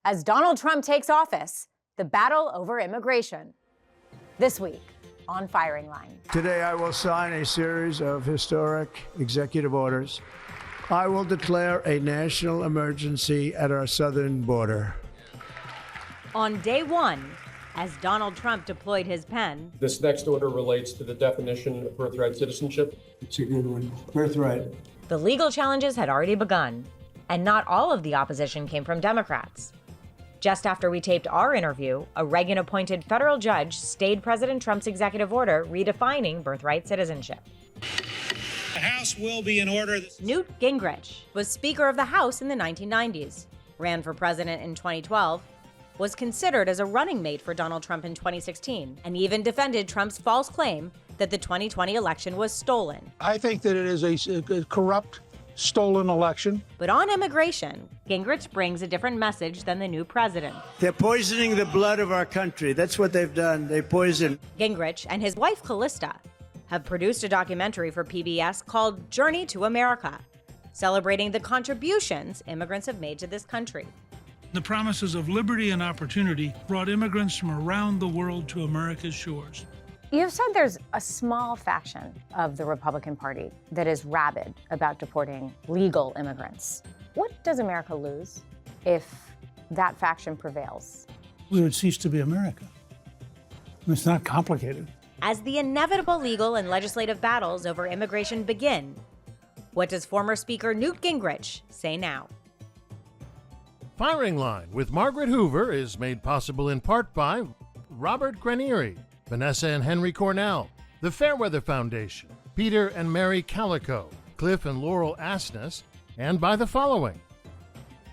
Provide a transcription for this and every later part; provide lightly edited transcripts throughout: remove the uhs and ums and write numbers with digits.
as Donald Trump takes office, the battle over immigration. This week on Firing Line. Today I will sign a series of historic executive orders. I will declare a national emergency at our southern border. On day one, as Donald Trump deployed his pen, this next order relates to the definition of birthright citizenship. It's a good one. Birthright. the legal challenges had already begun, and not all of the opposition came from Democrats. Just after we taped our interview, a Reagan-appointed federal judge stayed President Trump's executive order redefining birthright citizenship. The House will be in order. Newt Gingrich was Speaker of the House in the 1990s, ran for president in 2012, was considered as a running mate for Donald Trump in 2016, and even defended Trump's false claim that the 2020 election was stolen. I think that it is a corrupt, stolen election. But on immigration, Gingrich brings a different message than the new president. They're poisoning the blood of our country. That's what they've done. They poison. Gingrich and his wife, Callista, have produced a documentary for PBS called Journey to America, celebrating the contributions immigrants have made to this country. The promises of liberty and opportunity brought immigrants from around the world to America's shores. You've said there's a small faction of the Republican Party that is rabid about deporting legal immigrants. What does America lose if that faction prevails? We would cease to be America. It's not complicated. As the inevitable legal and legislative battles over immigration begin, what does former Speaker Newt Gingrich say now? Firing Line with Margaret Hoover is made possible in part by Robert Granieri, Vanessa and Henry Cornell, the Fairweather Foundation, Peter and Mary Calico, Cliff and Laurel Asness, and by the following.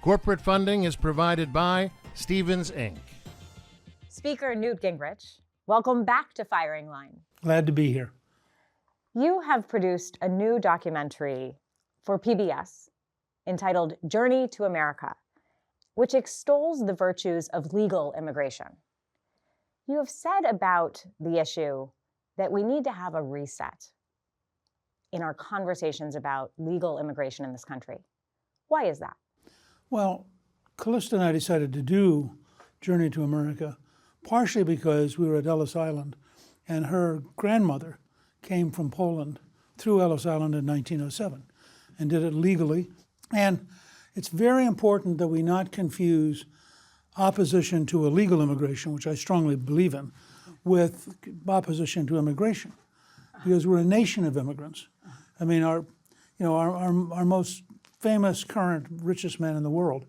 Corporate funding is provided by Stevens, Inc. Speaker Newt Gingrich, welcome back to Firing Line. Glad to be here. You have produced a new documentary for PBS entitled Journey to America, which extols the virtues of legal immigration. You have said about the issue that we need to have a reset in our conversations about legal immigration in this country. Why is that? Well, Callista and I decided to do Journey to America partially because we were at Ellis Island and her grandmother came from Poland through Ellis Island in 1907 and did it legally. And it's very important that we not confuse opposition to illegal immigration, which I strongly believe in, with opposition to immigration, because we're a nation of immigrants. I mean, our most famous current richest man in the world,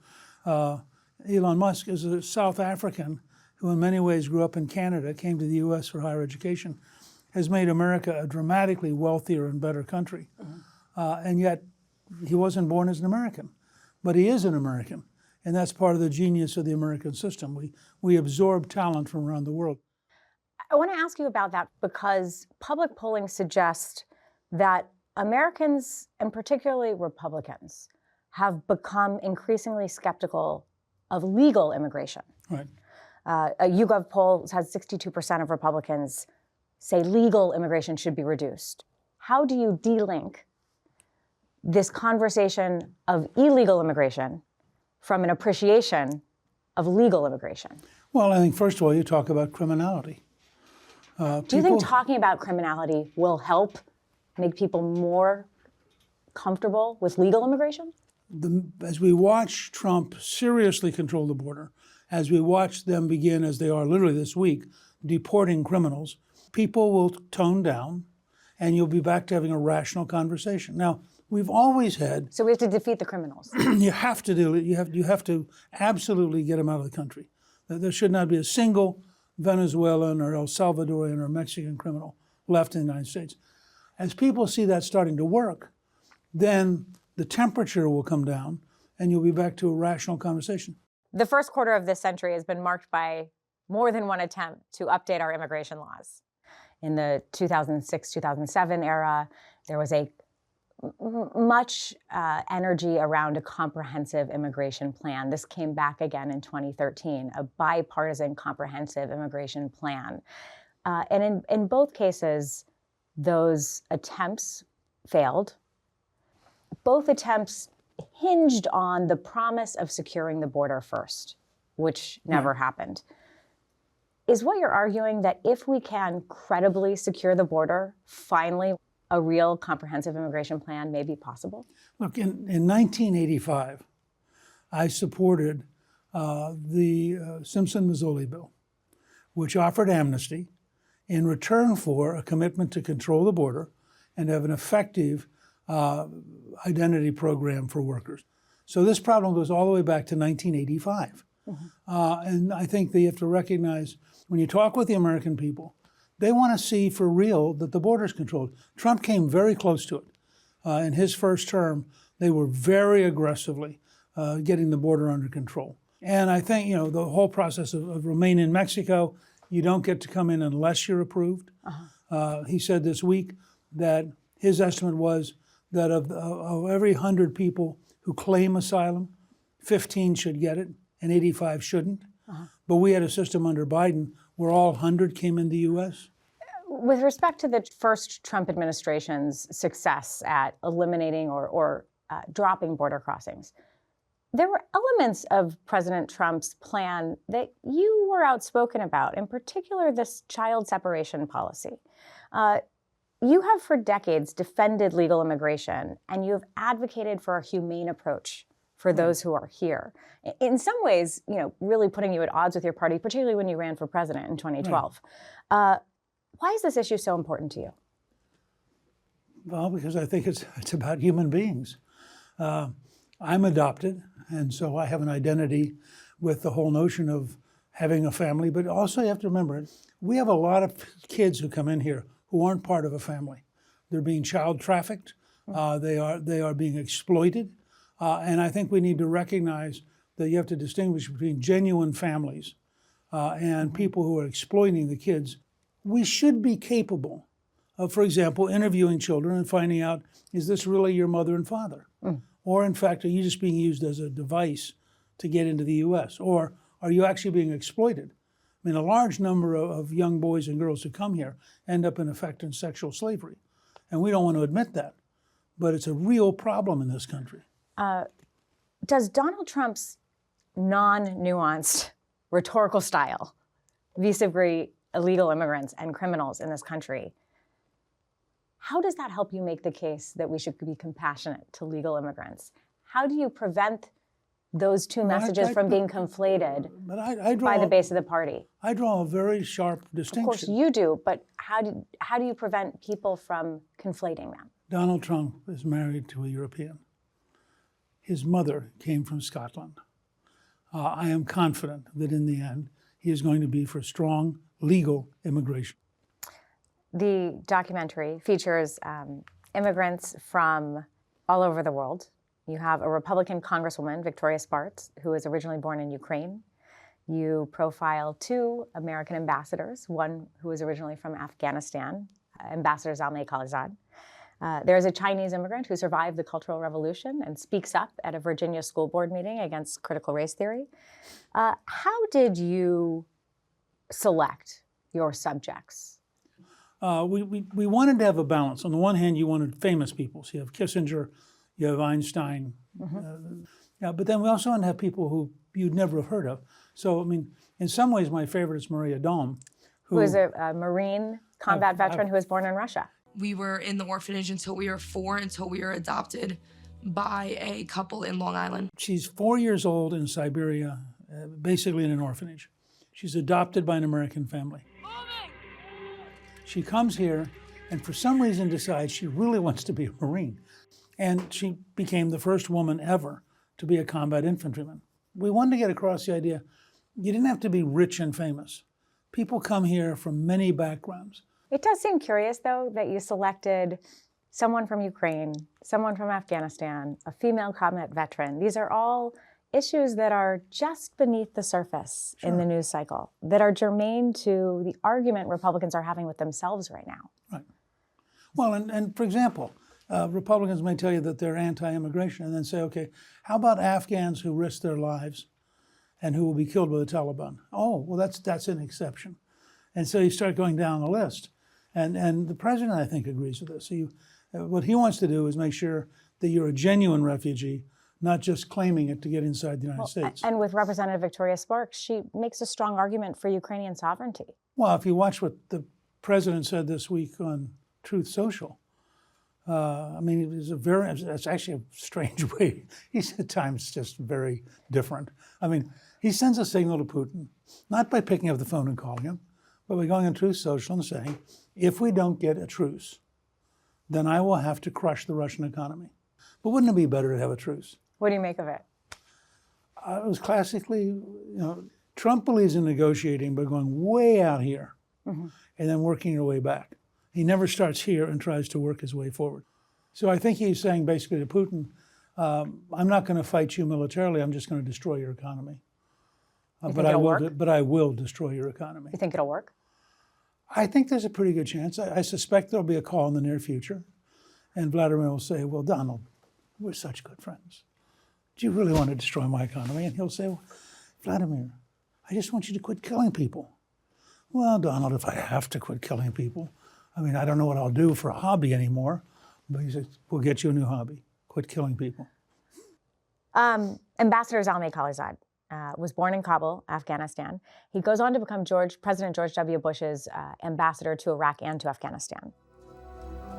Elon Musk, is a South African who in many ways grew up in Canada, came to the U.S. for higher education, has made America a dramatically wealthier and better country. And yet he wasn't born as an American, but he is an American. And that's part of the genius of the American system. We absorb talent from around the world. I want to ask you about that because public polling suggests that Americans, and particularly Republicans, have become increasingly skeptical of legal immigration. Right. A YouGov poll has 62% of Republicans say legal immigration should be reduced. How do you de-link this conversation of illegal immigration from an appreciation of legal immigration? Well, I think first of all, you talk about criminality. Do you think talking about criminality will help make people more comfortable with legal immigration? As we watch Trump seriously control the border, as we watch them begin, as they are literally this week, deporting criminals, people will tone down and you'll be back to having a rational conversation. Now, we've always had. So we have to defeat the criminals. You have to do it. You have to absolutely get them out of the country. There should not be a single Venezuelan or El Salvadorian or Mexican criminal left in the United States. As people see that starting to work, then the temperature will come down and you'll be back to a rational conversation. The first quarter of this century has been marked by more than one attempt to update our immigration laws. In the 2006-2007 era, there was much energy around a comprehensive immigration plan. This came back again in 2013, a bipartisan comprehensive immigration plan. And in both cases, those attempts failed. Both attempts hinged on the promise of securing the border first. which never happened. Is what you're arguing that if we can credibly secure the border, finally a real comprehensive immigration plan may be possible? Look, in 1985, I supported the Simpson-Mazzoli bill, which offered amnesty in return for a commitment to control the border and have an effective identity program for workers. So this problem goes all the way back to 1985. And I think that you have to recognize, when you talk with the American people, they want to see for real that the border is controlled. Trump came very close to it. In his first term, they were very aggressively getting the border under control. And I think, the whole process of remain in Mexico, you don't get to come in unless you're approved. He said this week that his estimate was that of every 100 people who claim asylum, 15 should get it and 85 shouldn't. But we had a system under Biden where all 100 came in the U.S. With respect to the first Trump administration's success at eliminating or dropping border crossings, there were elements of President Trump's plan that you were outspoken about, in particular this child separation policy. You have for decades defended legal immigration, and you have advocated for a humane approach for those who are here. In some ways, really putting you at odds with your party, particularly when you ran for president in 2012. Right. Why is this issue so important to you? Well, because I think it's about human beings. I'm adopted, and so I have an identity with the whole notion of having a family. But also you have to remember, we have a lot of kids who come in here who aren't part of a family. They're being child trafficked. They are being exploited. And I think we need to recognize that you have to distinguish between genuine families and people who are exploiting the kids. We should be capable of, for example, interviewing children and finding out, is this really your mother and father? Or in fact, are you just being used as a device to get into the U.S.? Or are you actually being exploited? I mean, a large number of young boys and girls who come here end up in effect in sexual slavery. And we don't want to admit that. But it's a real problem in this country. Does Donald Trump's non-nuanced rhetorical style vis-a-vis illegal immigrants and criminals in this country, how does that help you make the case that we should be compassionate to legal immigrants? How do you prevent those two messages from being conflated by the base of the party? I draw a very sharp distinction. Of course you do, but how do you prevent people from conflating them? Donald Trump is married to a European. His mother came from Scotland. I am confident that in the end, he is going to be for strong legal immigration. The documentary features immigrants from all over the world. You have a Republican Congresswoman, Victoria Spartz, who was originally born in Ukraine. You profile two American ambassadors, one who was originally from Afghanistan, Ambassador Zalmay Khalilzad. There's a Chinese immigrant who survived the Cultural Revolution and speaks up at a Virginia school board meeting against critical race theory. How did you select your subjects? We wanted to have a balance. On the one hand, you wanted famous people. So you have Kissinger, you have Einstein. But then we also want to have people who you'd never have heard of. So, I mean, in some ways, my favorite is Maria Dahm, who is a Marine combat veteran who was born in Russia. We were in the orphanage until we were 4, until we were adopted by a couple in Long Island. She's 4 years old in Siberia, basically in an orphanage. She's adopted by an American family. She comes here and for some reason decides she really wants to be a Marine. And she became the first woman ever to be a combat infantryman. We wanted to get across the idea, you didn't have to be rich and famous. People come here from many backgrounds. It does seem curious, though, that you selected someone from Ukraine, someone from Afghanistan, a female combat veteran. These are all issues that are just beneath the surface in the news cycle, that are germane to the argument Republicans are having with themselves right now. Right. Well, and for example, Republicans may tell you that they're anti-immigration and then say, okay, how about Afghans who risk their lives and who will be killed by the Taliban? Oh, well, that's an exception. And so you start going down the list. And the president, I think, agrees with this. What he wants to do is make sure that you're a genuine refugee, not just claiming it to get inside the United States. And with Representative Victoria Sparks, she makes a strong argument for Ukrainian sovereignty. Well, if you watch what the president said this week on Truth Social, I mean, it's actually a strange way. He's at times just very different. I mean, he sends a signal to Putin, not by picking up the phone and calling him, but by going on Truth Social and saying, if we don't get a truce, then I will have to crush the Russian economy. But wouldn't it be better to have a truce? What do you make of it? It was classically, Trump believes in negotiating by going way out here and then working your way back. He never starts here and tries to work his way forward. So I think he's saying basically to Putin, I'm not going to fight you militarily, I'm just going to destroy your economy. But I will destroy your economy. You think it'll work? I think there's a pretty good chance. I suspect there'll be a call in the near future. And Vladimir will say, well, Donald, we're such good friends. Do you really want to destroy my economy? And he'll say, well, Vladimir, I just want you to quit killing people. Well, Donald, if I have to quit killing people, I mean, I don't know what I'll do for a hobby anymore. But he says, we'll get you a new hobby. Quit killing people. Ambassador Zalmay Khalilzad was born in Kabul, Afghanistan. He goes on to become President George W. Bush's ambassador to Iraq and to Afghanistan.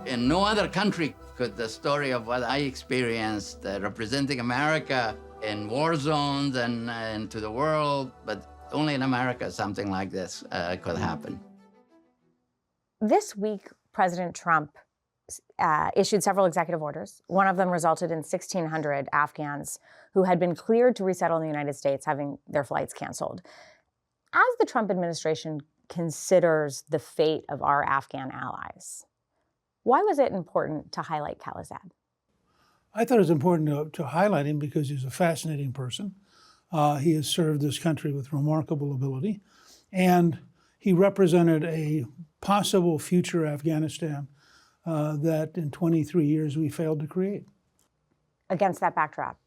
In no other country could the story of what I experienced representing America in war zones and to the world, but only in America something like this could happen. This week, President Trump issued several executive orders. One of them resulted in 1,600 Afghans who had been cleared to resettle in the United States having their flights canceled. As the Trump administration considers the fate of our Afghan allies, why was it important to highlight Khalilzad? I thought it was important to highlight him because he's a fascinating person. He has served this country with remarkable ability, and he represented a possible future Afghanistan that in 23 years we failed to create. Against that backdrop,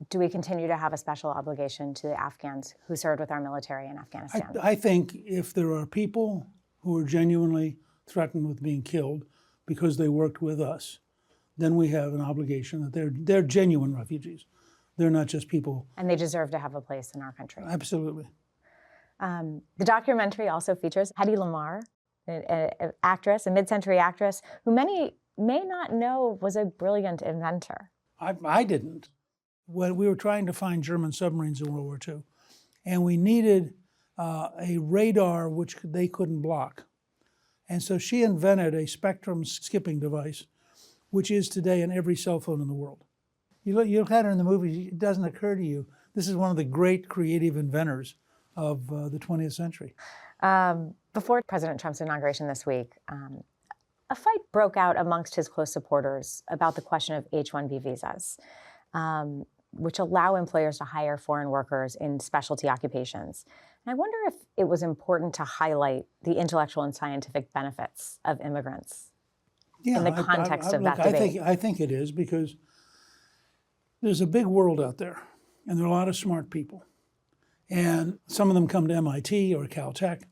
do we continue to have a special obligation to the Afghans who served with our military in Afghanistan? I think if there are people who are genuinely threatened with being killed because they worked with us, then we have an obligation that they're genuine refugees. They're not just people. And they deserve to have a place in our country. Absolutely. The documentary also features Hedy Lamarr, an actress, a mid-century actress, who many may not know was a brilliant inventor. I didn't. When we were trying to find German submarines in World War II, and we needed a radar which they couldn't block. And so she invented a spectrum skipping device, which is today in every cell phone in the world. You look at her in the movie, it doesn't occur to you. This is one of the great creative inventors of the 20th century. Before President Trump's inauguration this week, a fight broke out amongst his close supporters about the question of H-1B visas, which allow employers to hire foreign workers in specialty occupations. And I wonder if it was important to highlight the intellectual and scientific benefits of immigrants in the context of that debate. I think it is, because there's a big world out there, and there are a lot of smart people. And some of them come to MIT or Caltech.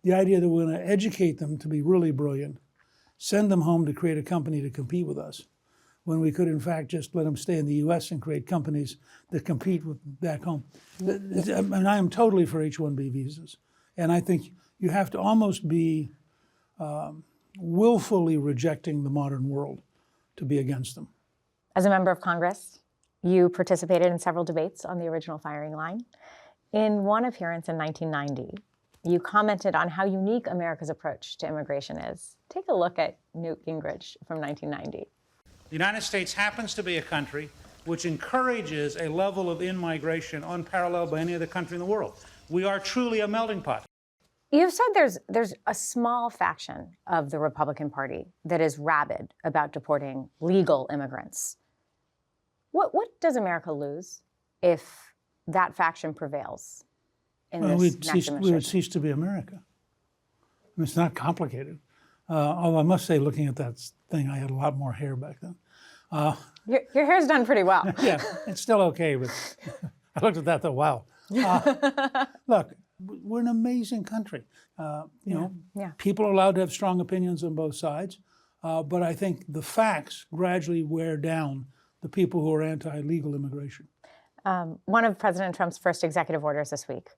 The idea that we're going to educate them to be really brilliant, send them home to create a company to compete with us, when we could, in fact, just let them stay in the U.S. and create companies that compete with back home. And I am totally for H-1B visas. And I think you have to almost be willfully rejecting the modern world to be against them. As a member of Congress, you participated in several debates on the original firing line. In one appearance in 1990, you commented on how unique America's approach to immigration is. Take a look at Newt Gingrich from 1990. The United States happens to be a country which encourages a level of in-migration unparalleled by any other country in the world. We are truly a melting pot. You've said there's a small faction of the Republican Party that is rabid about deporting legal immigrants. What does America lose if that faction prevails in this next administration? We would cease to be America. I mean, it's not complicated. Although I must say, looking at that thing, I had a lot more hair back then. Your hair's done pretty well. Yeah, it's still okay, but I looked at that, though, wow. Look, we're an amazing country. People are allowed to have strong opinions on both sides, but I think the facts gradually wear down the people who are anti-legal immigration. One of President Trump's first executive orders this week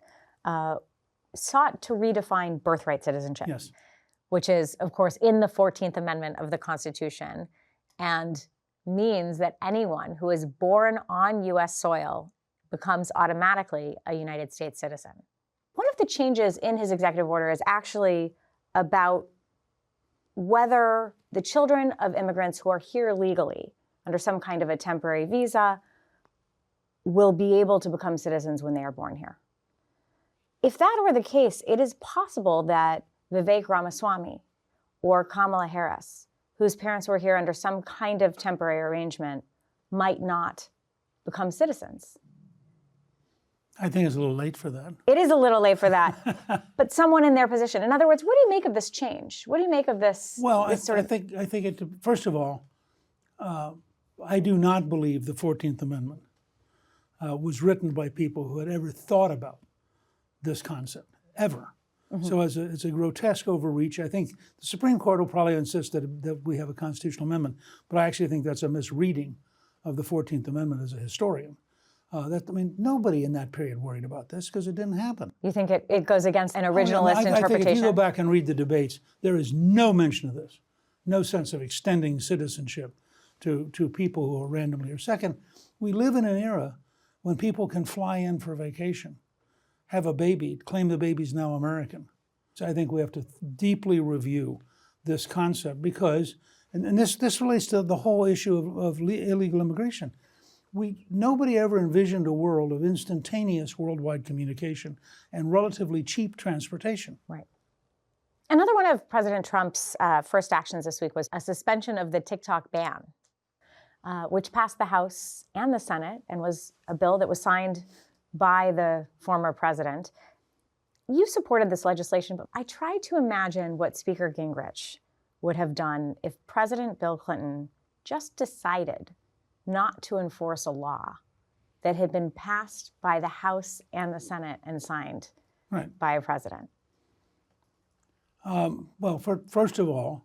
sought to redefine birthright citizenship, Yes. which is, of course, in the 14th Amendment of the Constitution, and means that anyone who is born on U.S. soil becomes automatically a United States citizen. One of the changes in his executive order is actually about whether the children of immigrants who are here legally under some kind of a temporary visa will be able to become citizens when they are born here. If that were the case, it is possible that Vivek Ramaswamy or Kamala Harris, whose parents were here under some kind of temporary arrangement, might not become citizens. I think it's a little late for that. It is a little late for that, but someone in their position. In other words, what do you make of this change? What do you make of this? Well, this I think it. First of all, I do not believe the 14th Amendment was written by people who had ever thought about this concept, ever. Mm-hmm. So it's a grotesque overreach. I think the Supreme Court will probably insist that we have a constitutional amendment, but I actually think that's a misreading of the 14th Amendment as a historian. Nobody in that period worried about this because it didn't happen. You think it goes against an originalist interpretation? I think if you go back and read the debates, there is no mention of this, no sense of extending citizenship to people who are randomly. Or second, we live in an era when people can fly in for vacation, have a baby, claim the baby's now American. So I think we have to deeply review this concept because, and this relates to the whole issue of illegal immigration. Nobody ever envisioned a world of instantaneous worldwide communication and relatively cheap transportation. Right. Another one of President Trump's first actions this week was a suspension of the TikTok ban, which passed the House and the Senate and was a bill that was signed by the former president. You supported this legislation, but I tried to imagine what Speaker Gingrich would have done if President Bill Clinton just decided not to enforce a law that had been passed by the House and the Senate and signed by a president. First of all,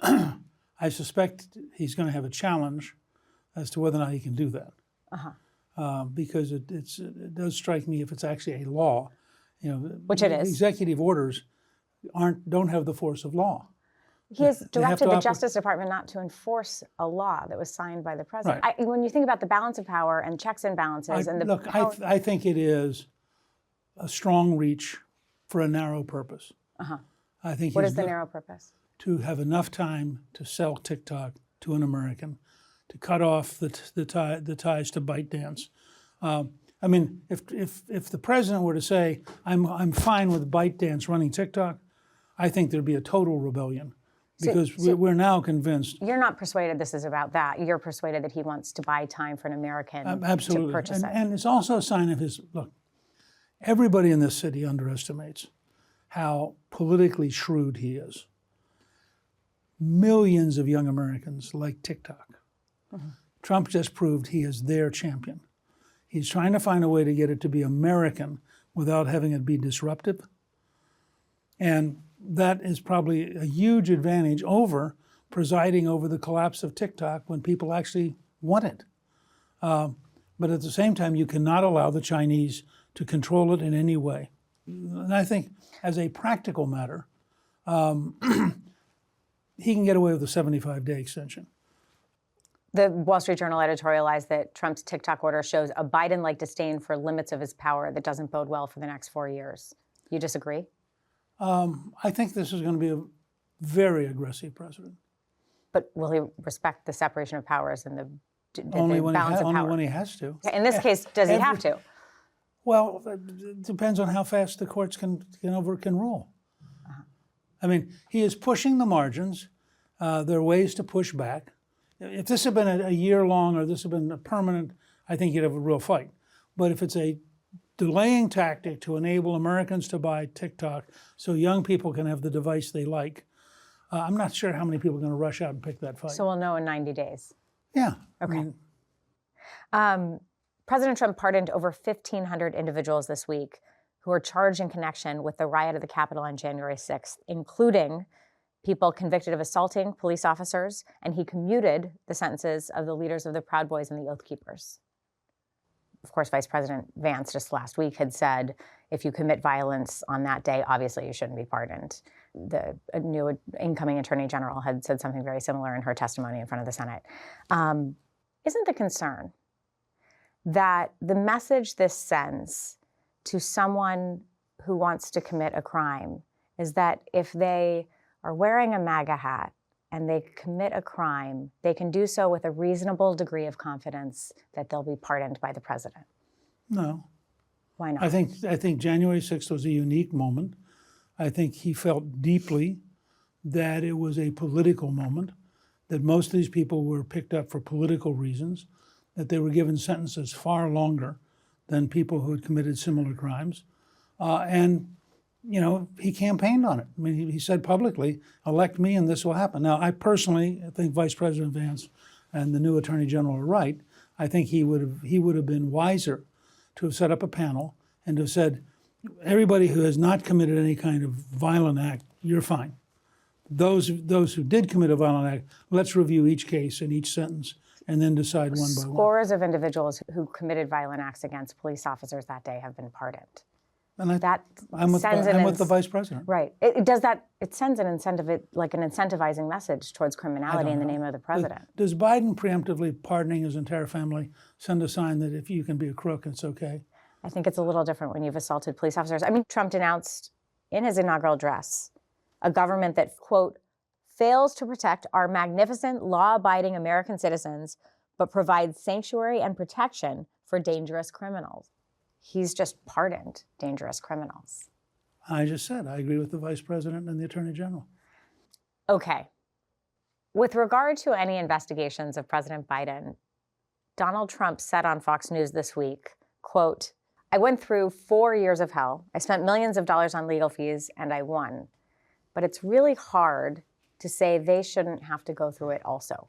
I suspect he's going to have a challenge as to whether or not he can do that. Because it does strike me if it's actually a law, which it is. Executive orders don't have the force of law. He has directed the Justice Department not to enforce a law that was signed by the president. Right. When you think about the balance of power and checks and balances, I think it is a strong reach for a narrow purpose. I think what is the narrow purpose? To have enough time to sell TikTok to an American, to cut off the ties to ByteDance. If the president were to say, "I'm fine with ByteDance running TikTok," I think there'd be a total rebellion. Because we're now convinced. You're not persuaded this is about that. You're persuaded that he wants to buy time for an American absolutely. to purchase it. And it's also a sign of his, look, everybody in this city underestimates how politically shrewd he is. Millions of young Americans like TikTok. Mm-hmm. Trump just proved he is their champion. He's trying to find a way to get it to be American without having it be disruptive. And that is probably a huge advantage over presiding over the collapse of TikTok when people actually want it. But at the same time, you cannot allow the Chinese to control it in any way. And I think as a practical matter, he can get away with a 75-day extension. The Wall Street Journal editorialized that Trump's TikTok order shows a Biden-like disdain for limits of his power that doesn't bode well for the next 4 years. You disagree? I think this is going to be a very aggressive president. But will he respect the separation of powers and the only balance of power? Only when he has to. In this case, does he have to? Well, it depends on how fast the courts can rule. He is pushing the margins. There are ways to push back. If this had been a year long or this had been a permanent, I think you'd have a real fight. But if it's a delaying tactic to enable Americans to buy TikTok so young people can have the device they like, I'm not sure how many people are going to rush out and pick that fight. So we'll know in 90 days. Yeah. Okay. President Trump pardoned over 1,500 individuals this week who were charged in connection with the riot at the Capitol on January 6th, including people convicted of assaulting police officers, and he commuted the sentences of the leaders of the Proud Boys and the Oath Keepers. Of course, Vice President Vance just last week had said, if you commit violence on that day, obviously you shouldn't be pardoned. The new incoming Attorney General had said something very similar in her testimony in front of the Senate. Isn't the concern that the message this sends to someone who wants to commit a crime is that if they are wearing a MAGA hat and they commit a crime, they can do so with a reasonable degree of confidence that they'll be pardoned by the president? No. Why not? I think January 6th was a unique moment. I think he felt deeply that it was a political moment, that most of these people were picked up for political reasons, that they were given sentences far longer than people who had committed similar crimes. And he campaigned on it. I mean, he said publicly, elect me and this will happen. Now, I personally think Vice President Vance and the new Attorney General are right. I think he would have been wiser to have set up a panel and to have said, everybody who has not committed any kind of violent act, you're fine. Those who did commit a violent act, let's review each case and each sentence and then decide one by one. Scores of individuals who committed violent acts against police officers that day have been pardoned. And I'm with the Vice President. Right. It sends an incentive, like an incentivizing message towards criminality in the name of the president. Does Biden preemptively pardoning his entire family send a sign that if you can be a crook, it's okay? I think it's a little different when you've assaulted police officers. I mean, Trump announced in his inaugural address a government that, quote, fails to protect our magnificent, law-abiding American citizens, but provides sanctuary and protection for dangerous criminals. He's just pardoned dangerous criminals. I just said, I agree with the Vice President and the Attorney General. Okay. With regard to any investigations of President Biden, Donald Trump said on Fox News this week, quote, I went through 4 years of hell. I spent millions of dollars on legal fees and I won. But it's really hard to say they shouldn't have to go through it also.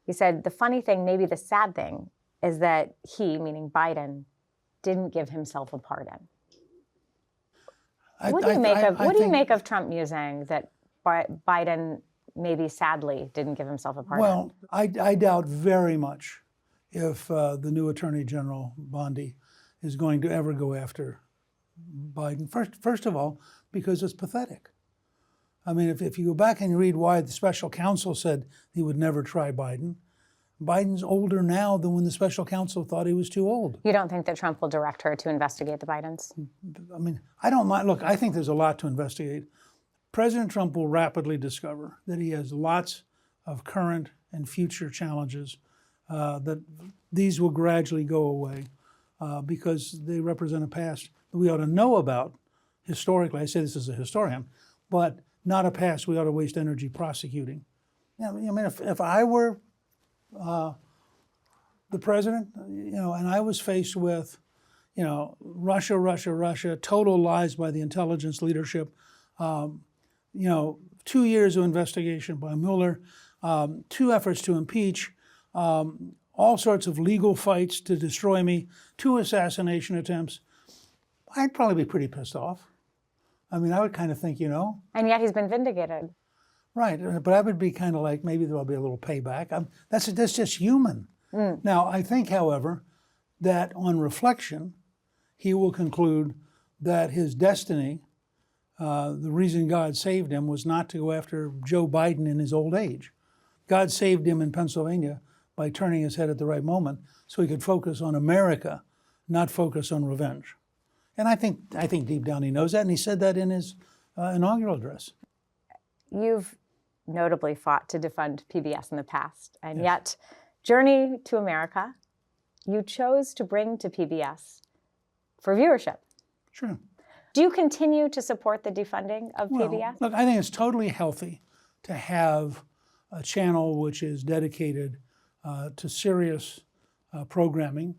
He said, the funny thing, maybe the sad thing, is that he, meaning Biden, didn't give himself a pardon. What do you make of Trump musing that Biden maybe sadly didn't give himself a pardon? Well, I doubt very much if the new Attorney General, Bondi, is going to ever go after Biden. First of all, because it's pathetic. I mean, if you go back and you read why the special counsel said he would never try Biden, Biden's older now than when the special counsel thought he was too old. You don't think that Trump will direct her to investigate the Bidens? I mean, I don't mind. Look, I think there's a lot to investigate. President Trump will rapidly discover that he has lots of current and future challenges, that these will gradually go away because they represent a past that we ought to know about historically. I say this as a historian, but not a past we ought to waste energy prosecuting. I mean, if I were the president, and I was faced with, Russia, total lies by the intelligence leadership, 2 years of investigation by Mueller, 2 efforts to impeach, all sorts of legal fights to destroy me, 2 assassination attempts, I'd probably be pretty pissed off. I mean, I would kind of think, And yet he's been vindicated. Right, but I would be kind of like, maybe there'll be a little payback. That's just human. Now, I think, however, that on reflection, he will conclude that his destiny, the reason God saved him was not to go after Joe Biden in his old age. God saved him in Pennsylvania by turning his head at the right moment so he could focus on America, not focus on revenge. And I think deep down he knows that, and he said that in his inaugural address. You've notably fought to defund PBS in the past, and Yes. yet Journey to America, you chose to bring to PBS for viewership. Sure. Do you continue to support the defunding of PBS? Look, I think it's totally healthy to have a channel which is dedicated to serious programming.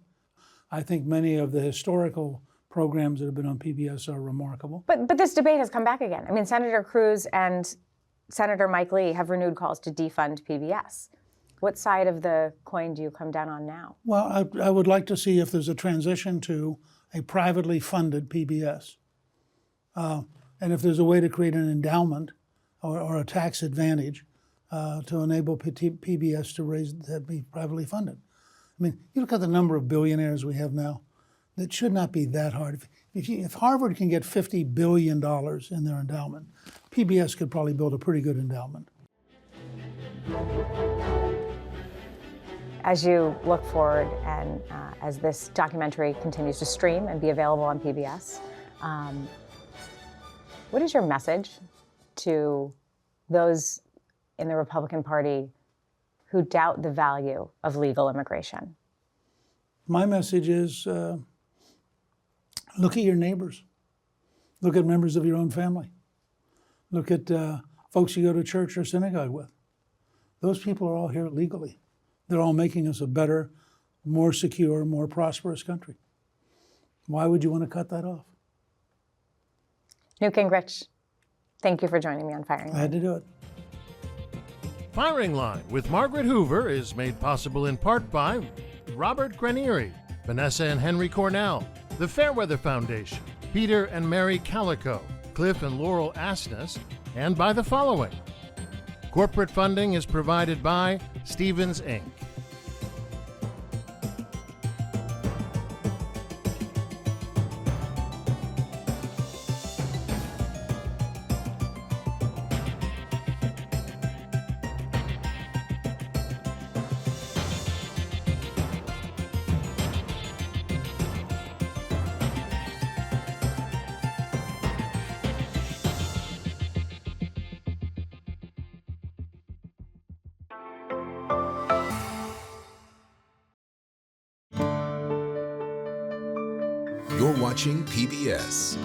I think many of the historical programs that have been on PBS are remarkable. But this debate has come back again. I mean, Senator Cruz and Senator Mike Lee have renewed calls to defund PBS. What side of the coin do you come down on now? Well, I would like to see if there's a transition to a privately funded PBS. And if there's a way to create an endowment or a tax advantage to enable PBS to be privately funded. I mean, you look at the number of billionaires we have now. That should not be that hard. If Harvard can get $50 billion in their endowment, PBS could probably build a pretty good endowment. As you look forward and as this documentary continues to stream and be available on PBS, what is your message to those in the Republican Party who doubt the value of legal immigration? My message is look at your neighbors. Look at members of your own family. Look at folks you go to church or synagogue with. Those people are all here legally. They're all making us a better, more secure, more prosperous country. Why would you want to cut that off? Newt Gingrich, thank you for joining me on Firing Line. I had to do it. Firing Line with Margaret Hoover is made possible in part by Robert Granieri, Vanessa and Henry Cornell, the Fairweather Foundation, Peter and Mary Calico, Cliff and Laurel Asness, and by the following. Corporate funding is provided by Stevens, Inc. You're watching PBS.